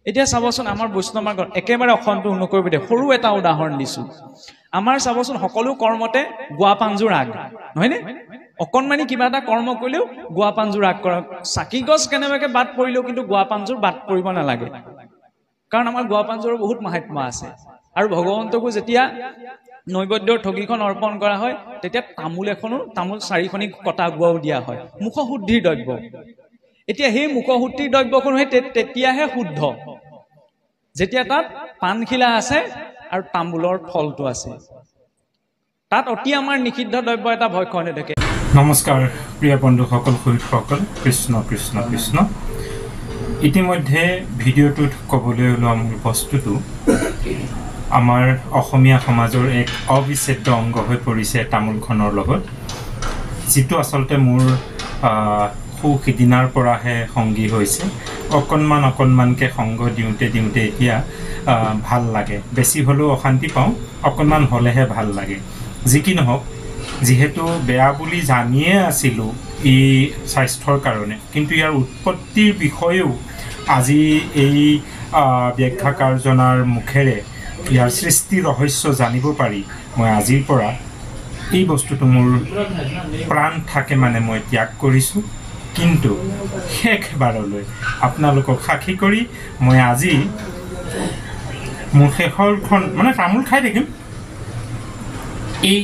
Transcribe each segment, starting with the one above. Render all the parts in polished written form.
এতিয়া চাবচোন আমাৰ বৈষ্ণৱ মাৰ্গত একেবাৰে অসন্তোষ নকৰিব দে সৰু এটা উদাহৰণ দিছো আমাৰ চাবচোন সকলো কৰ্মতে গোৱা পাঞ্জুৰ আগ নহয়নে অকণমানি কিবা এটা কৰ্ম কৰিলেও গোৱা পাঞ্জুৰ আগ কৰক চাকি গছ কেনেবাকে বাদ পৰিলেও কিন্তু গোৱা পাঞ্জুৰ বাদ পৰিব নালাগে কাৰণ আমাৰ গোৱা পাঞ্জুৰৰ বহুত মাহাত্ম্য আছে আৰু ভগৱন্তকো যেতিয়া নৈবেদ্যৰ ঠগীখন অৰ্পণ কৰা হয় তেতিয়া তামোল চাৰিখনি কটা গোৱাও দিয়া হয় মুখশুদ্ধিৰ দ্ৰব্য এতিয়া সেই মুখশুদ্ধিৰ দ্ৰব্যখন তেতিয়াহে শুদ্ধ যেতিয়া তাত পাণখিলা আছে আৰু তামোলৰ ফলটো আছে তাত অতি আমাৰ নিষিদ্ধ দ্ৰব্য এটা ভক্ষণ হৈ থাকে নমস্কাৰ প্ৰিয় বন্ধুসকল সৈতসকল কৃষ্ণ কৃষ্ণ কৃষ্ণ ইতিমধ্যে ভিডিঅ'টোত ক'বলৈ ওলোৱা মূল বস্তুটো আমাৰ অসমীয়া সমাজৰ এক অবিচ্ছেদ্য অংগ হৈ পৰিছে তামোলখনৰ লগত যিটো আচলতে মোৰ সিদিনাৰ পৰাহে সংগী হৈছে অকণমানকৈ সংগ দিওঁতে এতিয়া ভাল লাগে বেছি হ'লেও অশান্তি পাওঁ অকণমান হ'লেহে ভাল লাগে যি কি নহওক যিহেতু বেয়া বুলি জানিয়ে আছিলোঁ ই স্বাস্থ্যৰ কাৰণে কিন্তু ইয়াৰ উৎপত্তিৰ বিষয়েও আজি এই ব্যাখ্যাকাৰজনাৰ মুখেৰে ইয়াৰ সৃষ্টি ৰহস্য জানিব পাৰি মই আজিৰ পৰা এই বস্তুটো মোৰ প্ৰাণ থাকে মানে মই ত্যাগ কৰিছোঁ কিন্তু শেষবাৰলৈ আপোনালোকক সাক্ষী কৰি মই আজি মোৰ শেষৰখন মানে তামোল খাই থাকিম এই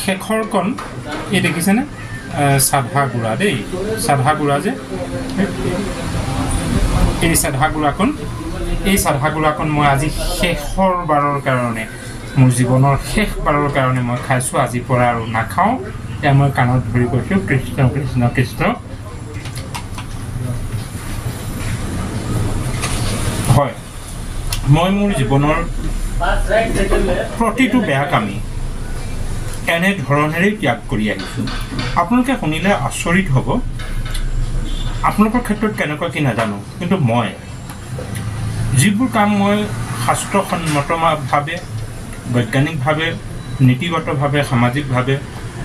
শেষৰকণ এই দেখিছেনে সাধা গুড়া দেই সাধা গুড়া যে এই সাধা গুড়াকণ মই আজি শেষৰবাৰৰ কাৰণে মোৰ জীৱনৰ শেষবাৰৰ কাৰণে মই খাইছোঁ আজিৰ পৰা আৰু নাখাওঁ এতিয়া মই কাণত ধৰি কৈছোঁ কৃষ্ণ কৃষ্ণ কৃষ্ণ হয় মই মোৰ জীৱনৰ প্ৰতিটো বেয়া কামেই এনেধৰণেৰেই ত্যাগ কৰি আহিছোঁ আপোনালোকে শুনিলে আচৰিত হ'ব আপোনালোকৰ ক্ষেত্ৰত কেনেকুৱা কি নাজানো কিন্তু মই যিবোৰ কাম মই শাস্ত্ৰসন্মতভাৱে বৈজ্ঞানিকভাৱে নীতিগতভাৱে সামাজিকভাৱে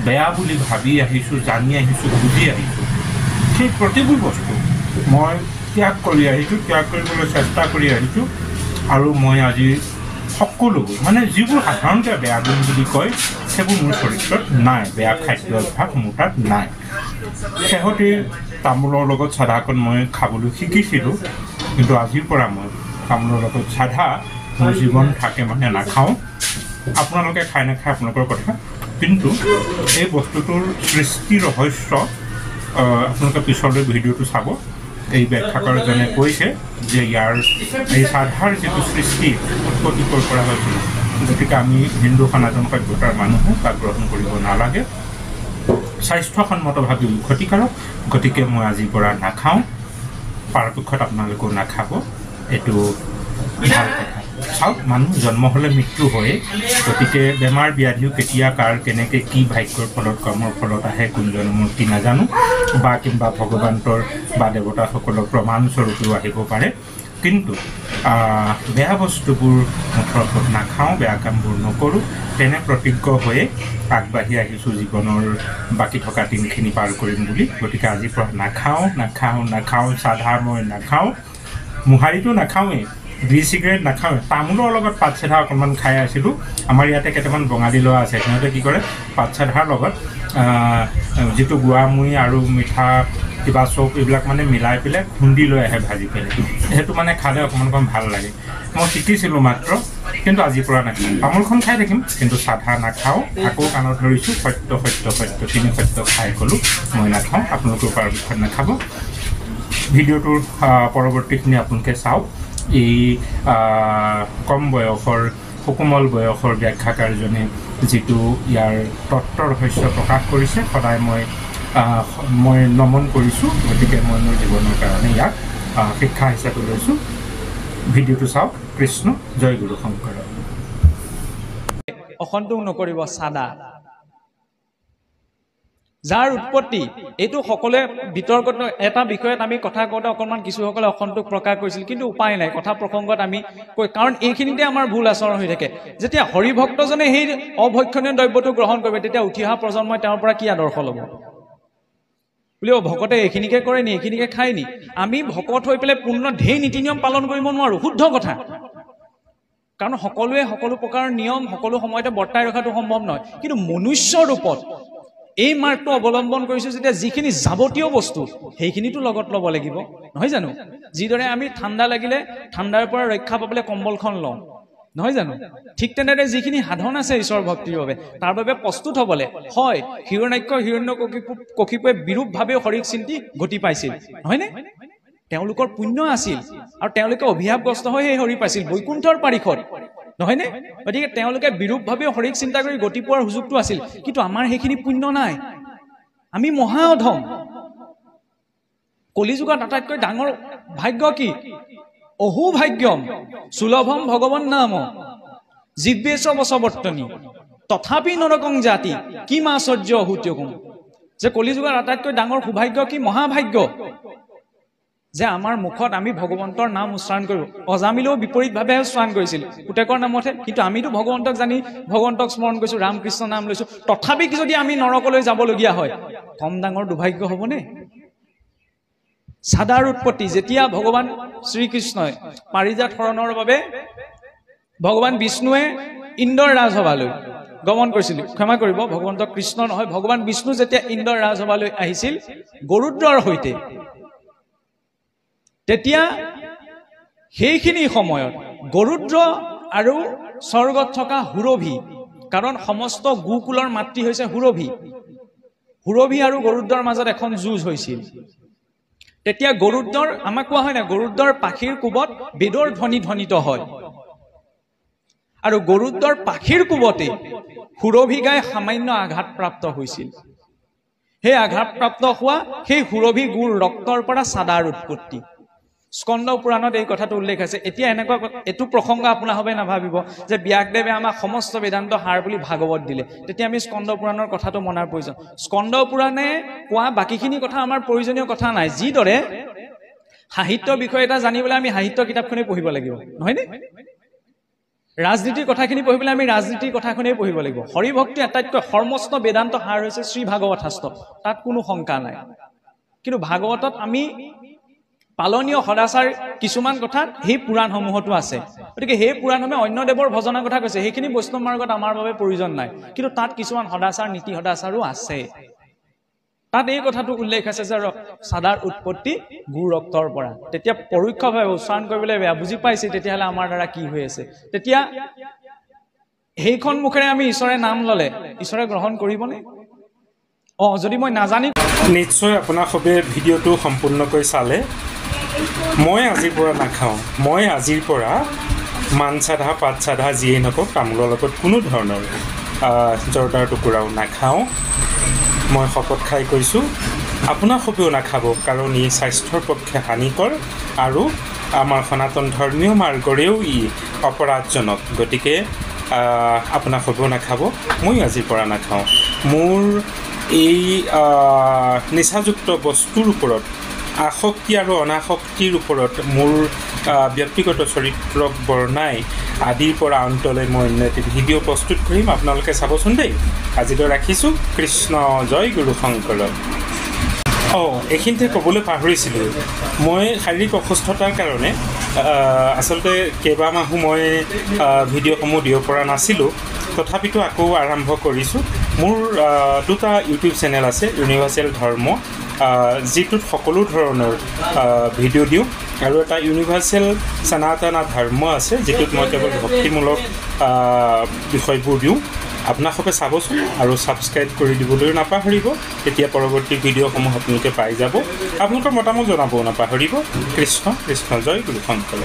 বেয়া বুলি ভাবি আহিছোঁ জানি আহিছোঁ বুজি আহিছোঁ সেই প্ৰতিবোৰ বস্তু মই ত্যাগ কৰি আহিছোঁ ত্যাগ কৰিবলৈ চেষ্টা কৰি আহিছোঁ আৰু মই আজি সকলোবোৰ মানে যিবোৰ সাধাৰণতে বেয়া গুণ বুলি কয় সেইবোৰ মোৰ চৰিত্ৰত নাই বেয়া খাদ্য অভ্যাস মোৰ তাত নাই শেহতীয়াকৈ তামোলৰ লগত চাধাকণ মই খাবলৈ শিকিছিলোঁ কিন্তু আজিৰ পৰা মই তামোলৰ লগত চাধা মোৰ জীৱন থাকে মানে নাখাওঁ আপোনালোকে খাই নাখায় আপোনালোকৰ কথা কিন্তু এই বস্তুটোৰ সৃষ্টি ৰহস্য আপোনালোকে পিছলৈ ভিডিঅ'টো চাব এই ব্যাখ্যাকাৰজনে কৈছে যে ইয়াৰ এই সাধাৰ যিটো সৃষ্টি উৎপত্তি কৰা হৈছিল গতিকে আমি হিন্দু সনাতন সভ্যতাৰ মানুহে তাক গ্ৰহণ কৰিব নালাগে স্বাস্থ্যসন্মতভাৱে ক্ষতিকাৰক গতিকে মই আজিৰ পৰা নাখাওঁ পৰাপক্ষত আপোনালোকেও নাখাব এইটো ভাল কথা চাওক মানুহ জন্ম হ'লে মৃত্যু হয় গতিকে বেমাৰ ব্যাধিও কেতিয়া কাৰ কেনেকৈ কি ভাগ্যৰ ফলত কৰ্মৰ ফলত আহে কোনজনে মোৰ কি নাজানো বা কিংবা ভগৱন্তৰ বা দেৱতাসকলৰ প্ৰমাণস্বৰূপেও আহিব পাৰে কিন্তু বেয়া বস্তুবোৰ মুখৰ ওপৰত নাখাওঁ বেয়া কামবোৰ নকৰোঁ তেনে প্ৰতিজ্ঞ হৈয়ে আগবাঢ়ি আহিছোঁ জীৱনৰ বাকী থকা দিনখিনি পাৰ কৰিম বুলি গতিকে আজিৰ পৰা নাখাওঁ চাধা মই নাখাওঁ মোহাৰিটো নাখাওঁৱেই বিড়ি চিগাৰেট নাখাওঁৱেই তামোলৰ লগত পাত চাধা অকণমান খাই আছিলোঁ আমাৰ ইয়াতে কেইটামান বঙালী ল'ৰা আছে সিহঁতে কি কৰে পাত চাধাৰ লগত যিটো গুড়ামুড়ি আৰু মিঠা কিবা চপ এইবিলাক মানে মিলাই পেলাই খুন্দি লৈ আহে ভাজি পেলাই সেইটো মানে খালে অকণমান ভাল লাগে মই শিকিছিলোঁ মাত্ৰ কিন্তু আজিৰ পৰা নাখাওঁ তামোলখন খাই থাকিম কিন্তু চাধা নাখাওঁ আকৌ কাণত ধৰিছোঁ সত্য তিনি সত্য খাই গ'লোঁ মই নাখাওঁ আপোনালোকৰ পৰাপক্ষত নাখাব ভিডিঅ'টোৰ পৰৱৰ্তীখিনি আপোনালোকে চাওক এই কম বয়সৰ সুকোমল বয়সৰ ব্যাখ্যাকাৰজনে যিটো ইয়াৰ তত্ত্ব ৰহস্য প্ৰকাশ কৰিছে সদায় মই নমন কৰিছোঁ গতিকে মই মোৰ জীৱনৰ কাৰণে ইয়াক শিক্ষা হিচাপে লৈছোঁ ভিডিঅ'টো চাওক কৃষ্ণ জয় গুৰু শংকৰ অসন্তোষ নকৰিব চাদা যাৰ উৎপত্তি এইটো সকলোৱে বিতৰ্কত এটা বিষয়ত আমি কথা কওঁতে অকণমান কিছুসকলে অসন্তোষ প্ৰকাশ কৰিছিল কিন্তু উপায় নাই কথা প্ৰসংগত আমি কৈ কাৰণ এইখিনিতে আমাৰ ভুল আচৰণ হৈ থাকে যেতিয়া হৰিভক্তজনে সেই অভক্ষণীয় দ্ৰব্যটো গ্ৰহণ কৰিব তেতিয়া উঠি অহা প্ৰজন্মই তেওঁৰ পৰা কি আদৰ্শ ল'ব বোলে ভকতে এইখিনিকে কৰে নি এইখিনিকে খায় নি আমি ভকত হৈ পেলাই পূৰ্ণ ঢেৰ নীতি নিয়ম পালন কৰিব নোৱাৰো শুদ্ধ কথা কাৰণ সকলোৱে সকলো প্ৰকাৰৰ নিয়ম সকলো সময়তে বৰ্তাই ৰখাটো সম্ভৱ নহয় কিন্তু মনুষ্য ৰূপত এই মাৰ্গটো অৱলম্বন কৰিছো যেতিয়া যিখিনি যাৱতীয় বস্তু সেইখিনিতো লগত ল'ব লাগিব নহয় জানো যিদৰে আমি ঠাণ্ডা লাগিলে ঠাণ্ডাৰ পৰা ৰক্ষা পাবলৈ কম্বলখন লওঁ নহয় জানো ঠিক তেনেদৰে যিখিনি সাধন আছে ঈশ্বৰ ভক্তিৰ বাবে তাৰ বাবে প্ৰস্তুত হ'বলৈ হয় হিৰণ্যাক্ষ হিৰণ্যকশিপুৱে বিৰূপভাৱে হৰিক চিন্তি গতি পাইছিল নহয়নে তেওঁলোকৰ পুণ্য আছিল আৰু তেওঁলোকে অভিশাপগ্ৰস্ত হৈ সেই হৰি পাইছিল বৈকুণ্ঠৰ পাৰিষদ নহয়নে গতিকে তেওঁলোকে বিৰূপভাৱে হৰিক চিন্তা কৰি গতি পোৱাৰ সুযোগটো আছিল কিন্তু আমাৰ সেইখিনি পুণ্য নাই আমি মহা অধম কলিযুগত আটাইতকৈ ডাঙৰ ভাগ্য কি অহু ভাগ্যম সুলভম ভগৱান নাম জিব্বেশ বশৱৰ্তনী তথাপি নৰকং জাতি কি মাচৰ্য অহুত্যকম যে কলিযুগৰ আটাইতকৈ ডাঙৰ সৌভাগ্য কি মহাভাগ্য যে আমাৰ মুখত আমি ভগৱন্তৰ নাম উচ্চাৰণ কৰো অজামিলেও বিপৰীতভাৱে উচ্চাৰণ কৰিছিল পুতেকৰ নামতে কিন্তু আমিতো ভগৱন্তক জানি ভগৱন্তক স্মৰণ কৰিছো ৰামকৃষ্ণ নাম লৈছো তথাপি যদি আমি নৰকলৈ যাবলগীয়া হয় কম ডাঙৰ দুৰ্ভাগ্য হ'বনে সাদাৰ উৎপত্তি যেতিয়া ভগৱান শ্ৰীকৃষ্ণই পাৰিজাত হৰণৰ বাবে ভগৱান বিষ্ণুৱে ইন্দ্ৰৰ ৰাজসভালৈ গমন কৰিছিল ক্ষমা কৰিব ভগৱন্ত কৃষ্ণ নহয় ভগৱান বিষ্ণু যেতিয়া ইন্দ্ৰৰ ৰাজসভালৈ আহিছিল গৰুদ্ৰৰ সৈতে তেতিয়া সেইখিনি সময়ত গৰুদ্ৰ আৰু স্বৰ্গত থকা হুৰভি কাৰণ সমস্ত গোকুলৰ মাতৃ হৈছে হুৰভি আৰু গৰুদ্ৰৰ মাজত এখন যুঁজ হৈছিল তেতিয়া গৰুদ্ৰৰ আমাক কোৱা হয় না গৰুদ্ৰৰ পাখিৰ কোবত বেদৰ ধ্বনি ধ্বনিত হয় আৰু গৰুদ্ৰৰ পাখিৰ কোবতে হুৰভি গাই সামান্য আঘাতপ্ৰাপ্ত হৈছিল সেই আঘাতপ্ৰাপ্ত হোৱা সেই হুৰভি গুৰ ৰক্তৰ পৰা সাদাৰ উৎপত্তি স্কন্দ পুৰাণত এই কথাটো উল্লেখ আছে এতিয়া এনেকুৱা এটো প্ৰসংগ আপোনাৰ হবে নাভাবিব যে ব্যাসদেৱে আমাক সমস্ত বেদান্ত সাৰ বুলি ভাগৱত দিলে তেতিয়া আমি স্কন্দ পুৰাণৰ কথাটো মনাৰ প্ৰয়োজন স্কন্দ পুৰাণে কোৱা বাকিখিনি কথা আমাৰ প্ৰয়োজনীয় কথা নাই যিদৰে সাহিত্য বিষয় এটা জানিবলৈ আমি সাহিত্য কিতাপখনে পঢ়িব লাগিব নহয়নে ৰাজনীতিৰ কথাখিনি পঢ়িবলৈ আমি ৰাজনীতিৰ কথাখনেই পঢ়িব লাগিব হৰিভক্তি আটাইতকৈ সমস্ত বেদান্ত সাৰ হৈছে শ্ৰী ভাগৱত শাস্ত্ৰ তাত কোনো শংকা নাই কিন্তু ভাগৱতত আমি পালনীয় সদাচাৰ কিছুমান কথা সেই পুৰাণসমূহতো আছে গতিকে সেই পুৰাণসমূহে অন্য দেৱৰ ভজনাৰ কথা কৈছে সেইখিনি বৈষ্ণৱ মাৰ্গত আমাৰ বাবে প্ৰয়োজন নাই কিন্তু তাত কিছুমান সদাচাৰ নীতি সদাচাৰো আছে তাত এই কথাটো উল্লেখ আছে যে সাদাৰ উৎপত্তি গুৰ ৰক্তৰ পৰা তেতিয়া পৰোক্ষভাৱে উচ্চাৰণ কৰিবলৈ বেয়া বুজি পাইছে তেতিয়াহ'লে আমাৰ দ্বাৰা কি হৈ আছে তেতিয়া সেইখন মুখেৰে আমি ঈশ্বৰে নাম ল'লে ঈশ্বৰে গ্ৰহণ কৰিবনে যদি মই নাজানি নিশ্চয় আপোনাৰ সবে ভিডিঅ'টো সম্পূৰ্ণকৈ চালে মই আজিৰ পৰা নাখাওঁ মই আজিৰ পৰা মান চাধা পাত চাধা যিয়ে নকওঁ তামোলৰ লগত কোনো ধৰণৰ জৰ্দাৰ টুকুৰাও নাখাওঁ মই শপত খাই কৈছোঁ আপোনাৰ সবেও নাখাব কাৰণ ই স্বাস্থ্যৰ পক্ষে হানিকৰ আৰু আমাৰ সনাতন ধৰ্মীয় মাৰ্গৰেও ই অপৰাধজনক গতিকে আপোনাৰ সবেও নাখাব ময়ো আজিৰ পৰা নাখাওঁ মোৰ এই নিচাযুক্ত বস্তুৰ ওপৰত আসক্তি আৰু অনাসক্তিৰ ওপৰত মোৰ ব্যক্তিগত চৰিত্ৰক বৰ্ণাই আদিৰ পৰা অন্তলৈ মই অন্য এটি ভিডিঅ' প্ৰস্তুত কৰিম আপোনালোকে চাবচোন দেই আজিলৈ ৰাখিছোঁ কৃষ্ণ জয় গুৰু শংকৰ এইখিনিতে ক'বলৈ পাহৰিছিলোঁ মই শাৰীৰিক অসুস্থতাৰ কাৰণে আচলতে কেইবামাহো মই ভিডিঅ'সমূহ দিব পৰা নাছিলোঁ তথাপিতো আকৌ আৰম্ভ কৰিছোঁ মোৰ দুটা ইউটিউব চেনেল আছে ইউনিভাৰ্চেল ধৰ্ম যিটোত সকলো ধৰণৰ ভিডিঅ' দিওঁ আৰু এটা ইউনিভাৰ্চেল সনাতনা ধৰ্ম আছে যিটোত মই কেৱল ভক্তিমূলক বিষয়বোৰ দিওঁ আপোনালোকে চাবচোন আৰু ছাবস্ক্ৰাইব কৰি দিবলৈ নাপাহৰিব তেতিয়া পৰৱৰ্তী ভিডিঅ'সমূহ আপোনালোকে পাই যাব আপোনালোকৰ মতামত জনাবও নাপাহৰিব কৃষ্ণ কৃষ্ণ জয় গুৰু শংকৰ